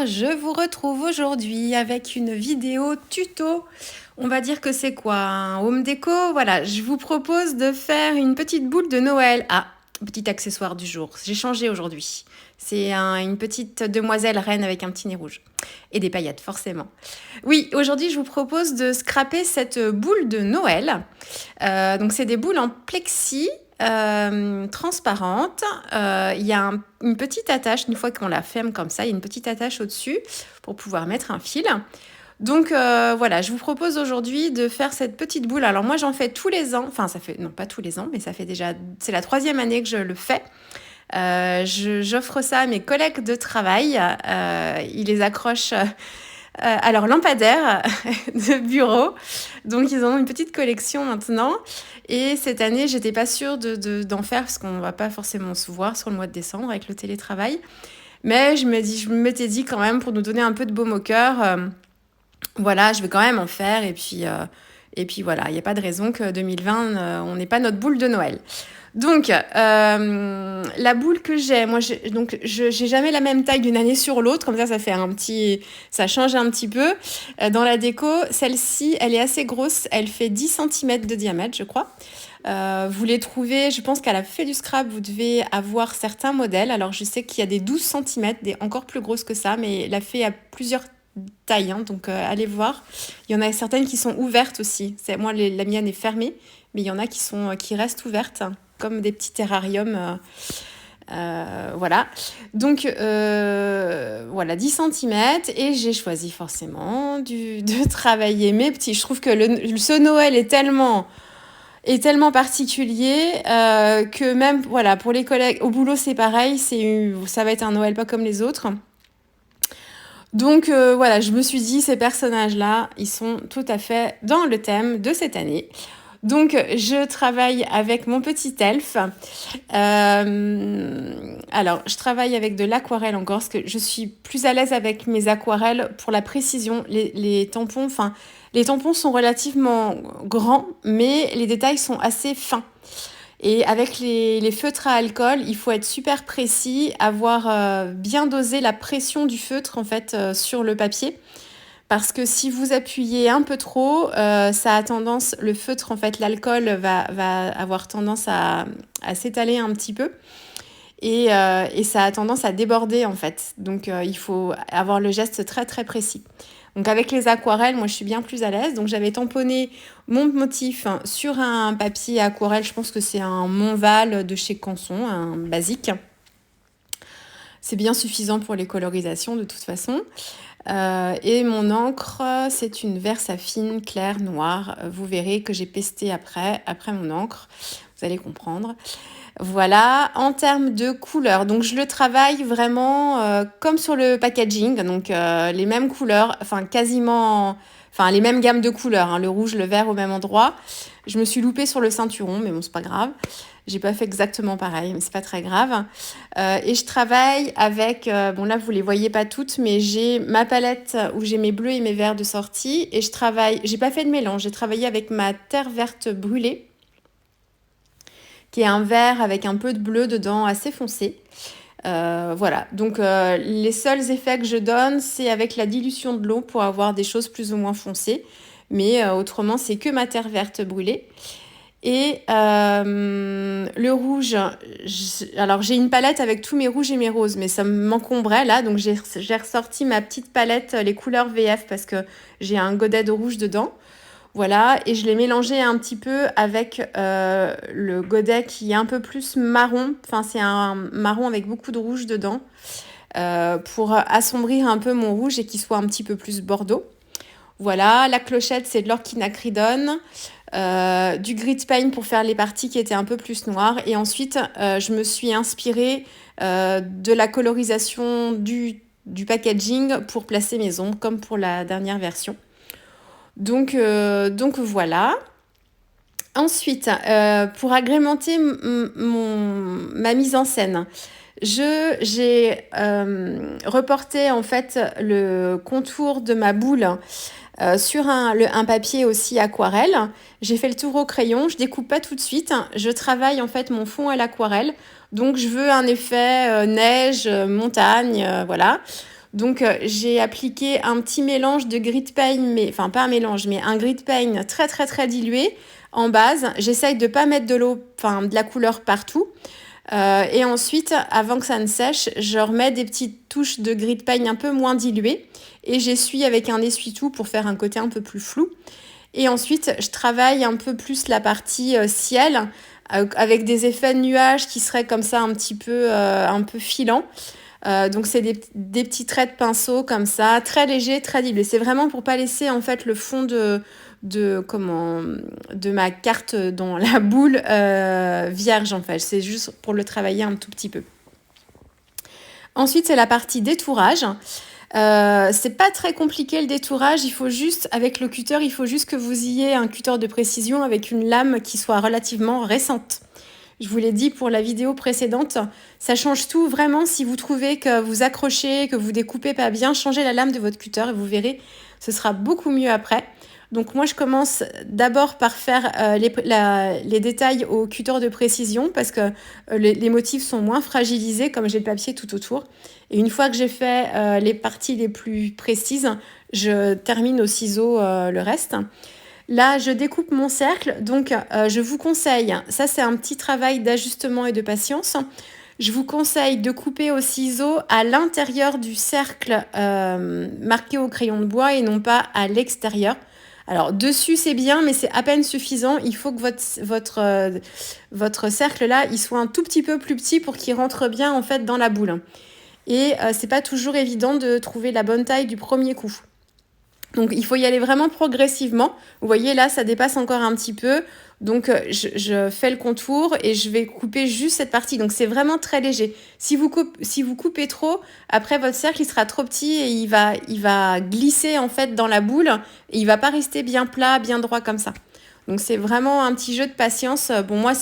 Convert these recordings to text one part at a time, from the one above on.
je vous retrouve aujourd'hui avec une vidéo tuto. On va dire que c'est quoi, un home déco? Voilà, je vous propose de faire une petite boule de Noël. Ah, petit accessoire du jour, j'ai changé aujourd'hui. C'est une petite demoiselle reine avec un petit nez rouge. Et des paillettes, forcément. Oui, aujourd'hui, je vous propose de scraper cette boule de Noël. Donc, c'est des boules en plexi transparente. Il y a une petite attache, une fois qu'on la ferme comme ça, il y a une petite attache au-dessus pour pouvoir mettre un fil. Donc voilà, je vous propose aujourd'hui de faire cette petite boule. Alors moi j'en fais tous les ans, enfin ça fait, non pas tous les ans, mais ça fait déjà, c'est la 3e année que je le fais. J'offre ça à mes collègues de travail. Ils les accrochent à leur lampadaire de bureau. Donc, ils ont une petite collection maintenant. Et cette année, j'étais pas sûre d'en faire parce qu'on va pas forcément se voir sur le mois de décembre avec le télétravail. Mais je m'étais dit quand même, pour nous donner un peu de baume au cœur, voilà, je vais quand même en faire. Et puis voilà, il n'y a pas de raison que 2020, on n'ait pas notre boule de Noël. Donc, la boule que j'ai, moi, j'ai jamais la même taille d'une année sur l'autre, comme ça fait ça change un petit peu. Dans la déco, celle-ci, elle est assez grosse, elle fait 10 cm de diamètre, je crois. Vous les trouvez, je pense qu'à la Fée du Scrap, vous devez avoir certains modèles. Alors, je sais qu'il y a des 12 cm, des encore plus grosses que ça, mais la Fée a plusieurs tailles, hein, donc allez voir. Il y en a certaines qui sont ouvertes aussi. Moi, la mienne est fermée, mais il y en a qui restent ouvertes, comme des petits terrariums. Voilà. Donc, voilà, 10 cm. Et j'ai choisi forcément de travailler mes petits. Je trouve que ce Noël est tellement particulier que même, voilà, pour les collègues, au boulot, c'est pareil. Ça va être un Noël pas comme les autres. Donc voilà, je me suis dit, ces personnages-là, ils sont tout à fait dans le thème de cette année. Donc, je travaille avec mon petit elfe. Alors, je travaille avec de l'aquarelle encore, parce que je suis plus à l'aise avec mes aquarelles pour la précision. Les tampons sont relativement grands, mais les détails sont assez fins. Et avec les feutres à alcool, il faut être super précis, avoir bien dosé la pression du feutre en fait sur le papier. Parce que si vous appuyez un peu trop, le feutre, en fait, l'alcool va avoir tendance à s'étaler un petit peu et ça a tendance à déborder, en fait. Donc, il faut avoir le geste très, très précis. Donc, avec les aquarelles, moi, je suis bien plus à l'aise. Donc, j'avais tamponné mon motif sur un papier aquarelle. Je pense que c'est un Montval de chez Canson, un basique. C'est bien suffisant pour les colorisations, de toute façon. Et mon encre, c'est une Versafine claire noire. Vous verrez que j'ai pesté après mon encre. Vous allez comprendre. Voilà, en termes de couleurs, donc je le travaille vraiment comme sur le packaging, donc les mêmes couleurs, les mêmes gammes de couleurs, hein, le rouge, le vert au même endroit. Je me suis loupée sur le ceinturon, mais bon, c'est pas grave. J'ai pas fait exactement pareil, mais c'est pas très grave. Et je travaille avec, bon là vous les voyez pas toutes, mais j'ai ma palette où j'ai mes bleus et mes verts de sortie. Et j'ai pas fait de mélange, j'ai travaillé avec ma terre verte brûlée, qui est un vert avec un peu de bleu dedans, assez foncé. Voilà, donc les seuls effets que je donne, c'est avec la dilution de l'eau pour avoir des choses plus ou moins foncées. Mais autrement, c'est que ma terre verte brûlée. Et le rouge, alors j'ai une palette avec tous mes rouges et mes roses, mais ça m'encombrait là, donc j'ai ressorti ma petite palette, les couleurs VF, parce que j'ai un godet de rouge dedans. Voilà, et je l'ai mélangé un petit peu avec le godet qui est un peu plus marron, enfin c'est un marron avec beaucoup de rouge dedans, pour assombrir un peu mon rouge et qu'il soit un petit peu plus bordeaux. Voilà, la clochette, c'est de l'orchinacridone, du grit paint pour faire les parties qui étaient un peu plus noires. Et ensuite, je me suis inspirée de la colorisation du packaging pour placer mes ombres, comme pour la dernière version. Donc voilà. Ensuite, pour agrémenter ma mise en scène, j'ai reporté en fait le contour de ma boule sur un papier aussi aquarelle. J'ai fait le tour au crayon, je découpe pas tout de suite. Je travaille en fait mon fond à l'aquarelle. Donc je veux un effet neige, montagne, voilà. Donc j'ai appliqué un petit mélange de grit paint, mais enfin pas un mélange, mais un grit paint très très très dilué en base. J'essaye de pas mettre de l'eau, enfin de la couleur partout. Et ensuite, avant que ça ne sèche, je remets des petites touches de grit paint un peu moins diluées et j'essuie avec un essuie-tout pour faire un côté un peu plus flou. Et ensuite, je travaille un peu plus la partie ciel avec des effets de nuages qui seraient comme ça un peu filants. Donc c'est des petits traits de pinceau comme ça, très légers, très dilués. C'est vraiment pour pas laisser en fait le fond de ma carte dans la boule vierge en fait. C'est juste pour le travailler un tout petit peu. Ensuite, c'est la partie détourage. C'est pas très compliqué le détourage, il faut juste, avec le cutter, il faut juste que vous ayez un cutter de précision avec une lame qui soit relativement récente. Je vous l'ai dit pour la vidéo précédente, ça change tout vraiment si vous trouvez que vous accrochez, que vous découpez pas bien, changez la lame de votre cutter et vous verrez, ce sera beaucoup mieux après. Donc moi je commence d'abord par faire les détails au cutter de précision parce que les motifs sont moins fragilisés comme j'ai le papier tout autour. Et une fois que j'ai fait les parties les plus précises, je termine au ciseau le reste. Là, je découpe mon cercle, donc je vous conseille, ça c'est un petit travail d'ajustement et de patience, je vous conseille de couper au ciseau à l'intérieur du cercle marqué au crayon de bois et non pas à l'extérieur. Alors dessus c'est bien mais c'est à peine suffisant, il faut que votre cercle là il soit un tout petit peu plus petit pour qu'il rentre bien en fait dans la boule. Et c'est pas toujours évident de trouver la bonne taille du premier coup. Donc il faut y aller vraiment progressivement. Vous voyez là, ça dépasse encore un petit peu. Donc je fais le contour et je vais couper juste cette partie. Donc c'est vraiment très léger. Si vous coupez trop, après votre cercle il sera trop petit et il va glisser en fait dans la boule et il va pas rester bien plat, bien droit comme ça. Donc c'est vraiment un petit jeu de patience. Bon moi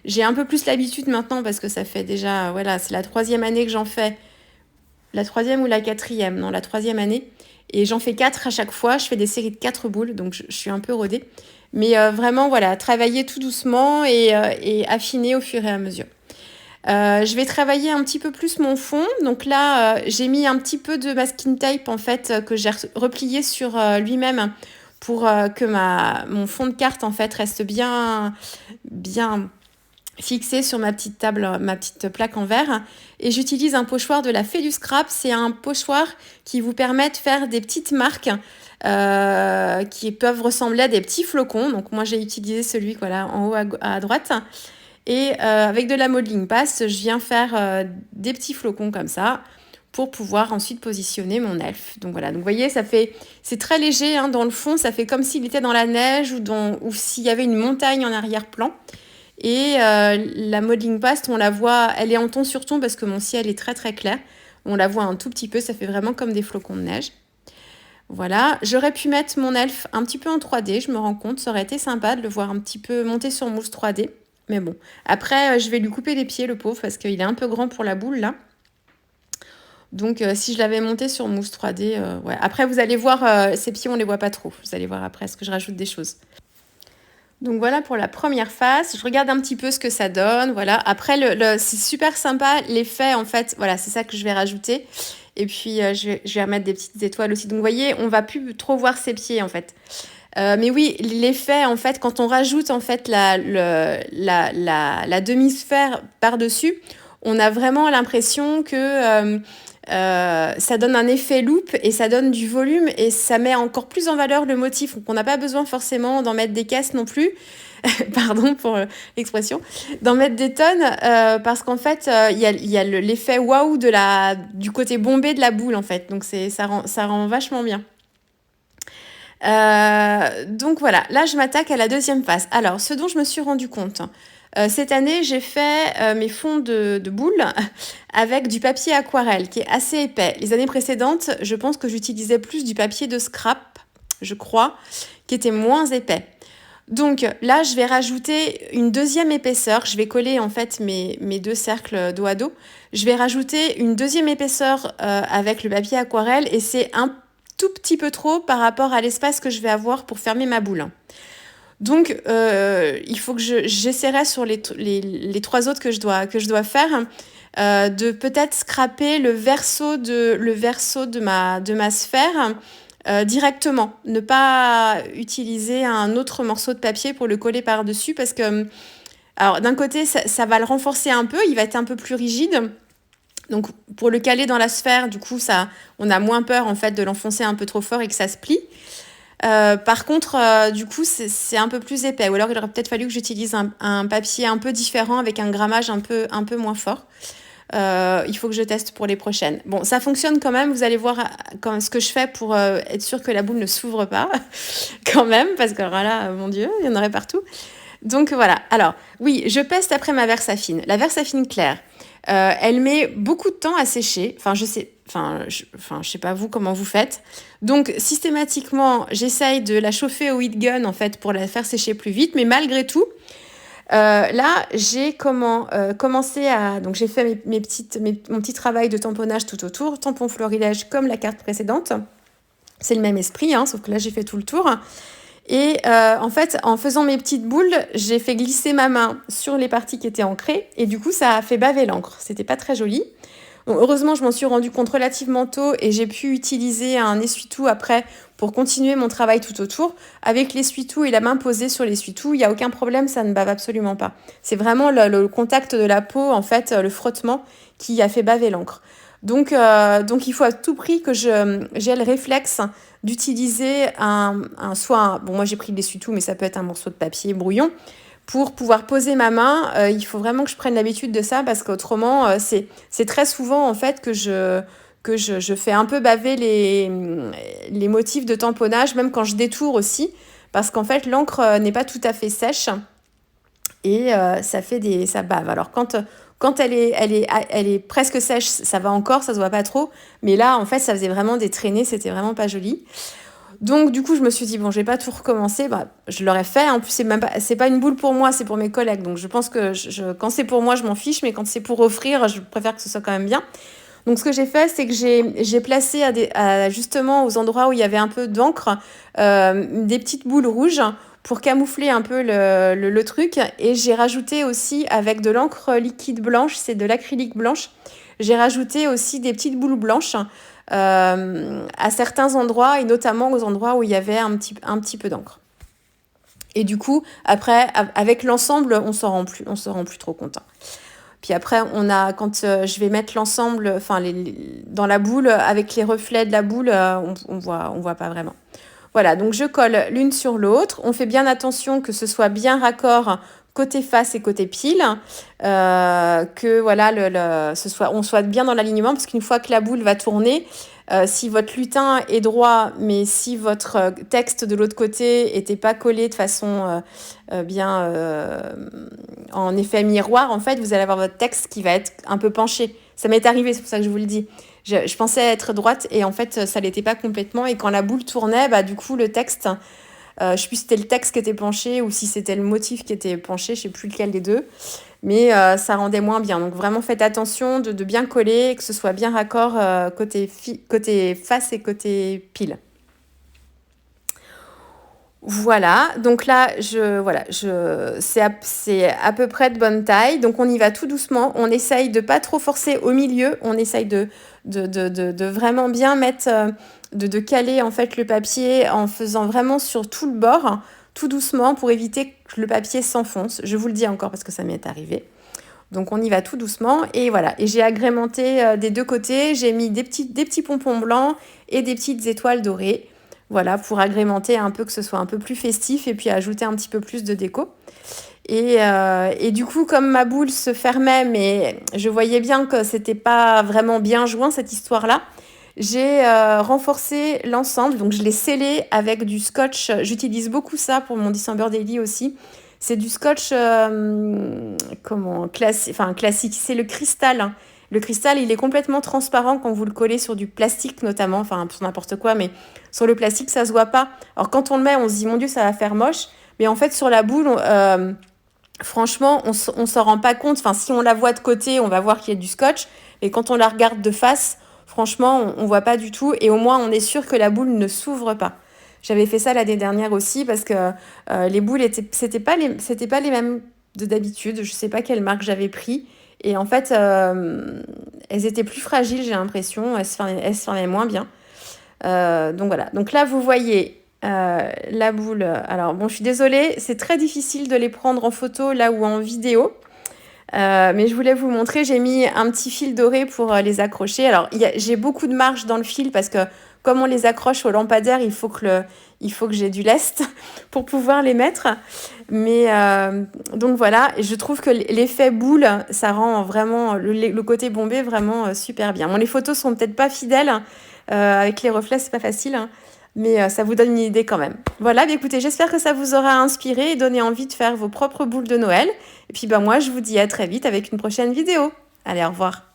j'ai un peu plus l'habitude maintenant parce que ça fait déjà, voilà, c'est la 3e année que j'en fais. La 3e ou la 4e? Non, la 3e année. Et j'en fais 4 à chaque fois. Je fais des séries de 4 boules, donc je suis un peu rodée. Mais vraiment, voilà, travailler tout doucement et affiner au fur et à mesure. Je vais travailler un petit peu plus mon fond. Donc là, j'ai mis un petit peu de masking tape, en fait, que j'ai replié sur lui-même pour que mon fond de carte, en fait, reste bien fixé sur ma petite table, ma petite plaque en verre. Et j'utilise un pochoir de la Fée du Scrap. C'est un pochoir qui vous permet de faire des petites marques qui peuvent ressembler à des petits flocons. Donc moi, j'ai utilisé celui voilà, en haut à droite. Et avec de la modeling paste, je viens faire des petits flocons comme ça pour pouvoir ensuite positionner mon elfe. Donc voilà, donc vous voyez, c'est très léger hein, dans le fond. Ça fait comme s'il était dans la neige ou s'il y avait une montagne en arrière-plan. Et la modeling paste, on la voit, elle est en ton sur ton parce que mon ciel est très très clair. On la voit un tout petit peu, ça fait vraiment comme des flocons de neige. Voilà, j'aurais pu mettre mon elfe un petit peu en 3D, je me rends compte, ça aurait été sympa de le voir un petit peu monter sur mousse 3D. Mais bon, après je vais lui couper les pieds le pauvre parce qu'il est un peu grand pour la boule là. Donc si je l'avais monté sur mousse 3D, ouais. Après vous allez voir, ses pieds on les voit pas trop. Vous allez voir après, est-ce que je rajoute des choses. Donc voilà pour la première face. Je regarde un petit peu ce que ça donne. Voilà. Après, c'est super sympa. L'effet, en fait, voilà, c'est ça que je vais rajouter. Et puis, je vais remettre des petites étoiles aussi. Donc, vous voyez, on va plus trop voir ses pieds, en fait. Mais oui, l'effet, en fait, quand on rajoute, en fait, la demi-sphère par-dessus, on a vraiment l'impression que ça donne un effet loupe et ça donne du volume et ça met encore plus en valeur le motif. Donc on n'a pas besoin forcément d'en mettre des caisses non plus, pardon pour l'expression, d'en mettre des tonnes parce qu'en fait il y a l'effet waouh du côté bombé de la boule en fait. Donc ça rend vachement bien. Donc voilà, là je m'attaque à la deuxième phase. Alors ce dont je me suis rendu compte, cette année j'ai fait mes fonds de boules avec du papier aquarelle qui est assez épais. Les années précédentes, je pense que j'utilisais plus du papier de scrap, je crois, qui était moins épais. Donc là, je vais rajouter une deuxième épaisseur. Je vais coller en fait mes deux cercles dos à dos. Je vais rajouter une deuxième épaisseur avec le papier aquarelle et c'est un tout petit peu trop par rapport à l'espace que je vais avoir pour fermer ma boule. Donc, il faut que j'essaierai sur les 3 autres que je dois faire de peut-être scraper le verso de ma sphère directement. Ne pas utiliser un autre morceau de papier pour le coller par-dessus parce que, alors d'un côté, ça va le renforcer un peu, il va être un peu plus rigide. Donc pour le caler dans la sphère, du coup, on a moins peur en fait de l'enfoncer un peu trop fort et que ça se plie. Par contre, du coup, c'est un peu plus épais. Ou alors, il aurait peut-être fallu que j'utilise un papier un peu différent avec un grammage un peu moins fort. Il faut que je teste pour les prochaines. Bon, ça fonctionne quand même. Vous allez voir ce que je fais pour être sûr que la boule ne s'ouvre pas. Quand même, parce que voilà, mon Dieu, il y en aurait partout. Donc voilà. Alors, oui, je peste après ma Versafine. La Versafine claire, elle met beaucoup de temps à sécher. Je sais pas vous comment vous faites. Donc systématiquement, j'essaye de la chauffer au heat gun en fait pour la faire sécher plus vite. Mais malgré tout, là, j'ai commencé à... Donc j'ai fait mon petit travail de tamponnage tout autour, tampon florilège comme la carte précédente. C'est le même esprit, hein, sauf que là j'ai fait tout le tour. Et en fait, en faisant mes petites boules, j'ai fait glisser ma main sur les parties qui étaient ancrées. Et du coup, ça a fait baver l'encre. C'était pas très joli. Donc, heureusement, je m'en suis rendu compte relativement tôt et j'ai pu utiliser un essuie-tout après pour continuer mon travail tout autour. Avec l'essuie-tout et la main posée sur l'essuie-tout, il n'y a aucun problème, ça ne bave absolument pas. C'est vraiment le contact de la peau, en fait, le frottement qui a fait baver l'encre. Donc il faut à tout prix que j'ai le réflexe d'utiliser bon, moi j'ai pris de l'essuie-tout, mais ça peut être un morceau de papier brouillon, pour pouvoir poser ma main. Il faut vraiment que je prenne l'habitude de ça parce qu'autrement, c'est très souvent en fait que je fais un peu baver les motifs de tamponnage, même quand je détourne aussi, parce qu'en fait l'encre n'est pas tout à fait sèche et ça bave. Alors quand elle est presque sèche, ça va encore, ça se voit pas trop, mais là en fait ça faisait vraiment des traînées, c'était vraiment pas joli. Donc du coup, je me suis dit bon, je vais pas tout recommencer. Bah, je l'aurais fait. En plus, c'est pas une boule pour moi, c'est pour mes collègues. Donc je pense que quand c'est pour moi, je m'en fiche, mais quand c'est pour offrir, je préfère que ce soit quand même bien. Donc ce que j'ai fait, c'est que j'ai placé justement aux endroits où il y avait un peu d'encre, des petites boules rouges pour camoufler un peu le truc. Et j'ai rajouté aussi avec de l'encre liquide blanche, c'est de l'acrylique blanche. J'ai rajouté aussi des petites boules blanches à certains endroits et notamment aux endroits où il y avait un petit peu d'encre. Et du coup, après, avec l'ensemble, on s'en rend plus trop content. Puis après, quand je vais mettre l'ensemble, dans la boule, avec les reflets de la boule, on voit pas vraiment. Voilà, donc je colle l'une sur l'autre. On fait bien attention que ce soit bien raccord côté face et côté pile, que voilà, on soit bien dans l'alignement, parce qu'une fois que la boule va tourner, si votre lutin est droit, mais si votre texte de l'autre côté n'était pas collé de façon bien en effet miroir, en fait, vous allez avoir votre texte qui va être un peu penché. Ça m'est arrivé, c'est pour ça que je vous le dis. Je pensais être droite et en fait, ça l'était pas complètement. Et quand la boule tournait, bah, du coup, le texte, je sais plus si c'était le texte qui était penché ou si c'était le motif qui était penché, je sais plus lequel des deux. Mais ça rendait moins bien. Donc vraiment, faites attention de bien coller, que ce soit bien raccord côté face et côté pile. Voilà, donc là, c'est à peu près de bonne taille. Donc on y va tout doucement. On essaye de pas trop forcer au milieu. On essaye de vraiment bien mettre, de caler en fait le papier en faisant vraiment sur tout le bord, tout doucement pour éviter que le papier s'enfonce. Je vous le dis encore parce que ça m'est arrivé. Donc on y va tout doucement et voilà. Et j'ai agrémenté des deux côtés. J'ai mis des petits pompons blancs et des petites étoiles dorées. Voilà, pour agrémenter un peu, que ce soit un peu plus festif et puis ajouter un petit peu plus de déco. Et du coup, comme ma boule se fermait, mais je voyais bien que c'était pas vraiment bien joint cette histoire-là, j'ai renforcé l'ensemble. Donc je l'ai scellé avec du scotch. J'utilise beaucoup ça pour mon December Daily aussi. C'est du scotch classique. C'est le cristal, hein. Le cristal, il est complètement transparent quand vous le collez sur du plastique notamment, enfin sur n'importe quoi, mais sur le plastique, ça se voit pas. Alors quand on le met, on se dit, mon Dieu, ça va faire moche. Mais en fait, sur la boule, franchement, on s'en rend pas compte. Enfin, si on la voit de côté, on va voir qu'il y a du scotch. Mais quand on la regarde de face, franchement, on voit pas du tout. Et au moins, on est sûr que la boule ne s'ouvre pas. J'avais fait ça l'année dernière aussi parce que les boules c'était pas les mêmes de d'habitude. Je sais pas quelle marque j'avais pris. Et en fait, elles étaient plus fragiles, j'ai l'impression. Elles se fermaient moins bien. Donc voilà. Donc là, vous voyez la boule. Alors bon, je suis désolée, c'est très difficile de les prendre en photo là ou en vidéo. Mais je voulais vous montrer, j'ai mis un petit fil doré pour les accrocher. Alors, j'ai beaucoup de marge dans le fil parce que comme on les accroche au lampadaire, il faut que j'ai du lest pour pouvoir les mettre. Mais donc voilà, et je trouve que l'effet boule, ça rend vraiment le côté bombé vraiment super bien. Bon, les photos sont peut-être pas fidèles, avec les reflets, c'est pas facile, hein, mais ça vous donne une idée quand même. Voilà, bah, écoutez, j'espère que ça vous aura inspiré et donné envie de faire vos propres boules de Noël. Et puis bah, moi, je vous dis à très vite avec une prochaine vidéo. Allez, au revoir.